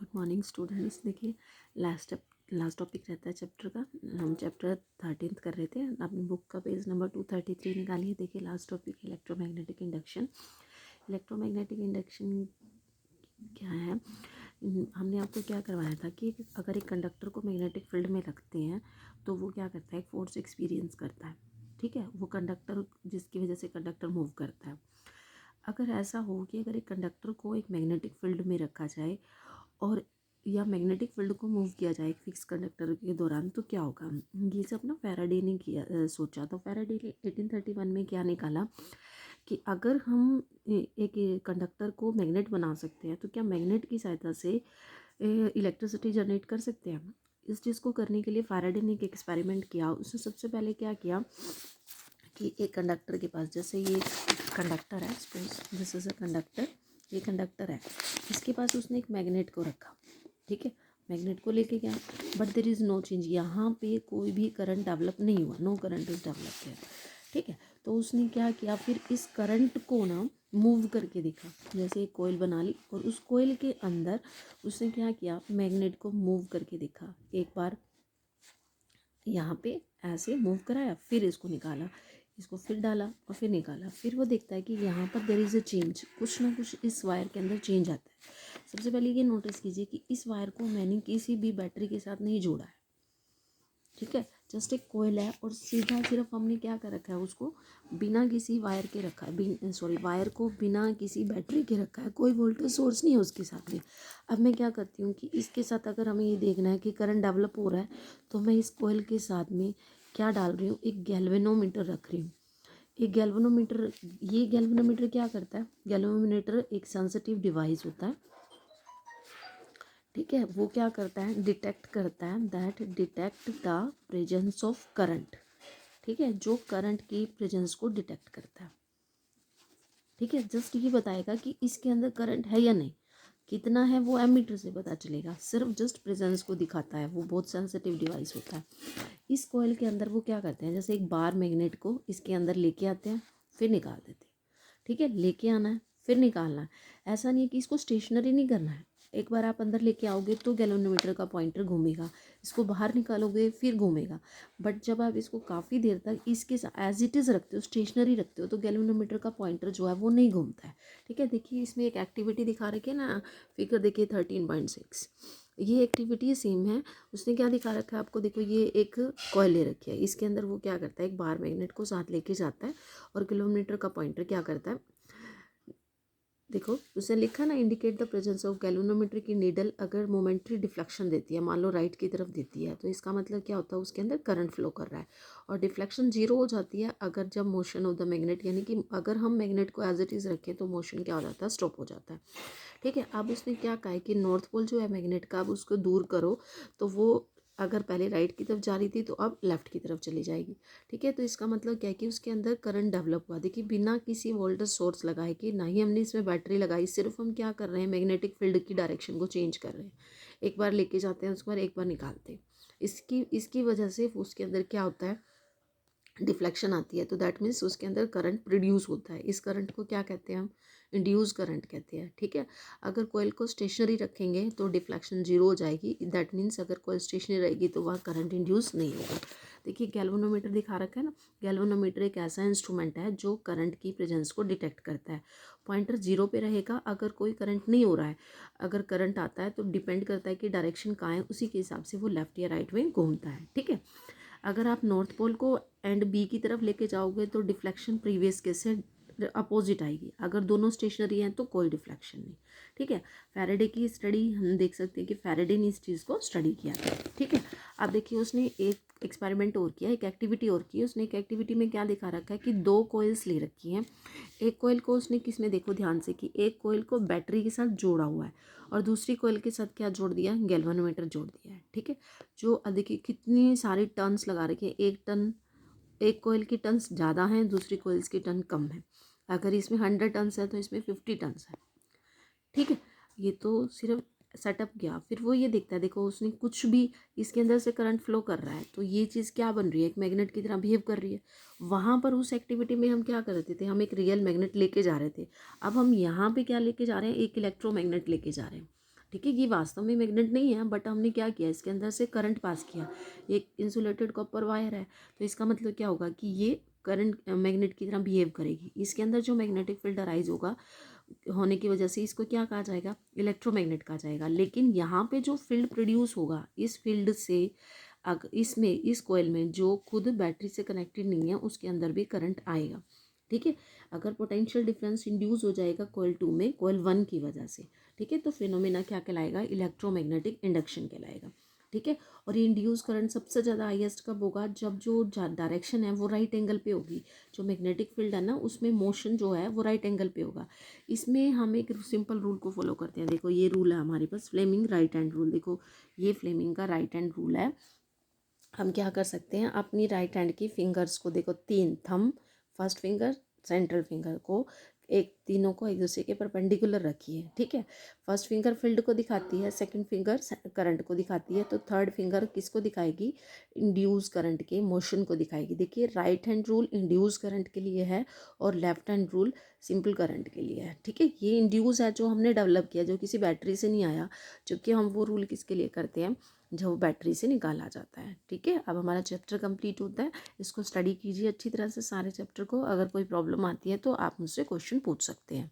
Good morning students. देखिए, last topic रहता है चैप्टर का। हम चैप्टर 13 कर रहे थे। अपनी बुक का पेज नंबर 233 निकालिए। देखिए, last topic electromagnetic induction. Electromagnetic induction क्या है? हमने आपको क्या करवाया था कि अगर एक कंडक्टर को मैग्नेटिक फील्ड में रखते हैं तो वो क्या करता है, एक फोर्स एक्सपीरियंस करता है। ठीक है, वो कंडक्टर जिसकी वजह से कंडक्टर मूव करता है। अगर ऐसा हो कि अगर एक कंडक्टर को एक मैग्नेटिक फील्ड में रखा जाए और या मैग्नेटिक फील्ड को मूव किया जाए एक फिक्स कंडक्टर के दौरान, तो क्या होगा? ये सब ना फैराडे ने किया, सोचा। तो फैराडे ने 1831 में क्या निकाला कि अगर हम एक कंडक्टर को मैग्नेट बना सकते हैं तो क्या मैग्नेट की सहायता से इलेक्ट्रिसिटी जनरेट कर सकते हैं। इस चीज़ को करने के लिए फैराडे ने एक एक्सपेरिमेंट किया। उसने सबसे पहले क्या किया कि एक कंडक्टर के पास, जैसे ये कंडक्टर है, suppose this is a conductor, ये कंडक्टर है, इसके पास उसने एक मैग्नेट को रखा। ठीक है, मैग्नेट को लेके गया, but there is no change. यहाँ पे कोई भी करंट डेवलप नहीं हुआ, नो करंट इज डेवलप है। ठीक है, तो उसने क्या किया, फिर इस करंट को ना मूव करके देखा। जैसे एक कोयल बना ली और उस कोयल के अंदर उसने क्या किया, मैग्नेट को मूव करके देखा। एक बार यहाँ पे ऐसे मूव कराया, फिर इसको निकाला, इसको फिर डाला और फिर निकाला। फिर वो देखता है कि यहाँ पर देयर इज़ अ चेंज, कुछ ना कुछ इस वायर के अंदर चेंज आता है। सबसे पहले ये नोटिस कीजिए कि इस वायर को मैंने किसी भी बैटरी के साथ नहीं जोड़ा है। ठीक है, जस्ट एक कोयल है और सीधा सिर्फ हमने क्या कर रखा है, उसको बिना किसी वायर के रखा है, वायर को बिना किसी बैटरी के रखा है। कोई वोल्टेज सोर्स नहीं है उसके साथ में। अब मैं क्या करती हूँ कि इसके साथ अगर हमें ये देखना है कि करंट डेवलप हो रहा है तो मैं इस कोयल के साथ में क्या डाल रही हूँ, एक गैल्वेनोमीटर रख रही हूँ। एक गैल्वेनोमीटर, ये गैल्वेनोमीटर क्या करता है, गैल्वेनोमीटर एक सेंसिटिव डिवाइस होता है। ठीक है, वो क्या करता है, डिटेक्ट करता है, that detect the presence of current. ठीक है, जो करंट की प्रेजेंस को डिटेक्ट करता है। ठीक है, जस्ट ये बताएगा कि इसके अंदर करंट है या नहीं, कितना है वो एमीटर से पता चलेगा। सिर्फ जस्ट प्रेजेंस को दिखाता है, वो बहुत सेंसिटिव डिवाइस होता है। इस कॉइल के अंदर वो क्या करते हैं, जैसे एक बार मैग्नेट को इसके अंदर लेके आते हैं, फिर निकाल देते हैं। ठीक है, लेके आना है फिर निकालना है। ऐसा नहीं है कि इसको स्टेशनरी नहीं करना है। एक बार आप अंदर लेके आओगे तो गैल्वेनोमीटर का पॉइंटर घूमेगा, इसको बाहर निकालोगे फिर घूमेगा। बट जब आप इसको काफ़ी देर तक इसके एज इट इज़ रखते हो, स्टेशनरी रखते हो, तो गैल्वेनोमीटर का पॉइंटर जो है वो नहीं घूमता है। ठीक है, देखिए इसमें एक एक्टिविटी दिखा रखी है ना, फिगर देखिए 13.6, ये एक्टिविटी सेम है। उसने क्या दिखा रखा है आपको, देखो ये एक कॉइल ले रखी है, इसके अंदर वो क्या करता है, एक बार मैग्नेट को साथ लेके जाता है और किलोमीटर का पॉइंटर क्या करता है, देखो उसने लिखा ना, indicate the presence of galvanometer की नीडल अगर मोमेंट्री डिफ्लेक्शन देती है, मान लो राइट की तरफ देती है, तो इसका मतलब क्या होता है, उसके अंदर करंट फ्लो कर रहा है। और डिफ्लेक्शन जीरो हो जाती है अगर जब मोशन ऑफ द मैग्नेट, यानी कि अगर हम मैग्नेट को एज इट इज़ रखें तो मोशन क्या हो जाता है, स्टॉप हो जाता है। ठीक है, अब उसने क्या कहा है कि नॉर्थ पोल जो है मैग्नेट का, अब उसको दूर करो, तो वो अगर पहले राइट की तरफ जा रही थी तो अब लेफ्ट की तरफ चली जाएगी। ठीक है, तो इसका मतलब क्या है कि उसके अंदर करंट डेवलप हुआ। देखिए बिना किसी वोल्टेज सोर्स लगाए कि ना ही हमने इसमें बैटरी लगाई, सिर्फ हम क्या कर रहे हैं, मैग्नेटिक फील्ड की डायरेक्शन को चेंज कर रहे हैं। एक बार लेके जाते हैं, उसके बाद एक बार निकालते हैं। इसकी वजह से उसके अंदर क्या होता है, डिफ्लेक्शन आती है। तो दैट मीन्स उसके अंदर करंट प्रोड्यूस होता है। इस करंट को क्या कहते हैं हम, इंड्यूस करंट कहते हैं। ठीक है, अगर कोयल को स्टेशनरी रखेंगे तो डिफ्लेक्शन जीरो हो जाएगी। दैट मीन्स अगर कोयल स्टेशनरी रहेगी तो वह करंट इंड्यूस नहीं होगा। देखिए गैल्वेनोमीटर दिखा रखा है ना, गैल्वेनोमीटर एक ऐसा इंस्ट्रूमेंट है जो करंट की प्रेजेंस को डिटेक्ट करता है। पॉइंटर जीरो पे रहेगा अगर कोई करंट नहीं हो रहा है। अगर करंट आता है तो डिपेंड करता है कि डायरेक्शन कहाँ है, उसी के हिसाब से वो लेफ्ट या राइट में घूमता है। ठीक है, अगर आप नॉर्थ पोल को एंड बी की तरफ लेके जाओगे तो डिफ्लेक्शन प्रीवियस केस से अपोजिट आएगी। अगर दोनों स्टेशनरी हैं तो कोई डिफ्लेक्शन नहीं। ठीक है, फैराडे की स्टडी हम देख सकते हैं कि फैराडे ने इस चीज़ को स्टडी किया था। ठीक है, अब देखिए उसने एक एक्सपेरिमेंट और किया, एक एक्टिविटी और की। उसने एक एक्टिविटी में क्या दिखा रखा है कि दो कोयल्स ले रखी हैं। एक कोयल को उसने किस में, देखो ध्यान से, कि एक कोयल को बैटरी के साथ जोड़ा हुआ है और दूसरी कोयल के साथ क्या जोड़ दिया, गैल्वेनोमीटर जोड़ दिया है। ठीक है, जो देखिए कितनी सारी टर्न्स लगा रखी है, एक टन, एक कोयल की टन्स ज़्यादा हैं, दूसरी कोयल्स की टन कम है। अगर इसमें 100 टन्स है तो इसमें 50 टन्स है। ठीक है, ये तो सिर्फ सेटअप गया। फिर वो ये देखता है, देखो उसने कुछ भी इसके अंदर से करंट फ्लो कर रहा है तो ये चीज़ क्या बन रही है, एक मैग्नेट की तरह बिहेव कर रही है। वहाँ पर उस एक्टिविटी में हम क्या कर रहे थे, हम एक रियल मैग्नेट लेके जा रहे थे। अब हम यहाँ पे क्या लेके जा रहे हैं, एक इलेक्ट्रोमैग्नेट लेके जा रहे हैं। ठीक है, ये वास्तव में मैग्नेट नहीं है, बट हमने क्या किया, इसके अंदर से करंट पास किया। एक इंसुलेटेड कॉपर वायर है, तो इसका मतलब क्या होगा कि ये करंट मैग्नेट की तरह बिहेव करेगी। इसके अंदर जो मैग्नेटिक फील्ड अराइज होगा होने की वजह से इसको क्या कहा जाएगा, इलेक्ट्रोमैग्नेट कहा जाएगा। लेकिन यहाँ पे जो फील्ड प्रोड्यूस होगा इस फील्ड से, अगर इसमें इस कॉइल में जो खुद बैटरी से कनेक्टेड नहीं है उसके अंदर भी करंट आएगा। ठीक है, अगर पोटेंशियल डिफरेंस इंड्यूस हो जाएगा कॉइल 2 में कॉइल 1 की वजह से, ठीक है, तो फिनोमेना क्या कहलाएगा, इलेक्ट्रोमैग्नेटिक इंडक्शन कहलाएगा। ठीक है, और ये इंड्यूस करंट सबसे ज़्यादा हाईएस्ट कब होगा, जब जो डायरेक्शन है वो राइट एंगल पे होगी। जो मैग्नेटिक फील्ड है ना उसमें मोशन जो है वो राइट एंगल पे होगा। इसमें हम एक सिंपल रूल को फॉलो करते हैं। देखो ये रूल है हमारे पास, फ्लेमिंग राइट हैंड रूल। देखो ये फ्लेमिंग का राइट हैंड रूल है। हम क्या कर सकते हैं, अपनी राइट हैंड की फिंगर्स को देखो, 3 thumb, first finger, central finger को, एक तीनों को एक दूसरे के परपेंडिकुलर रखिए। ठीक है, फर्स्ट फिंगर फील्ड को दिखाती है, सेकंड फिंगर करंट को दिखाती है, तो थर्ड फिंगर किसको दिखाएगी, इंड्यूस करंट के मोशन को दिखाएगी। देखिए right hand rule induce current के लिए है और left hand rule simple current के लिए है। ठीक है, ये इंड्यूस है जो हमने डेवलप किया, जो किसी बैटरी से नहीं आया, जबकि हम वो रूल किसके लिए करते हैं, जो बैटरी से निकाला जाता है। ठीक है, अब हमारा चैप्टर कंप्लीट होता है। इसको स्टडी कीजिए अच्छी तरह से सारे चैप्टर को। अगर कोई प्रॉब्लम आती है तो आप मुझसे क्वेश्चन पूछ सकते हैं।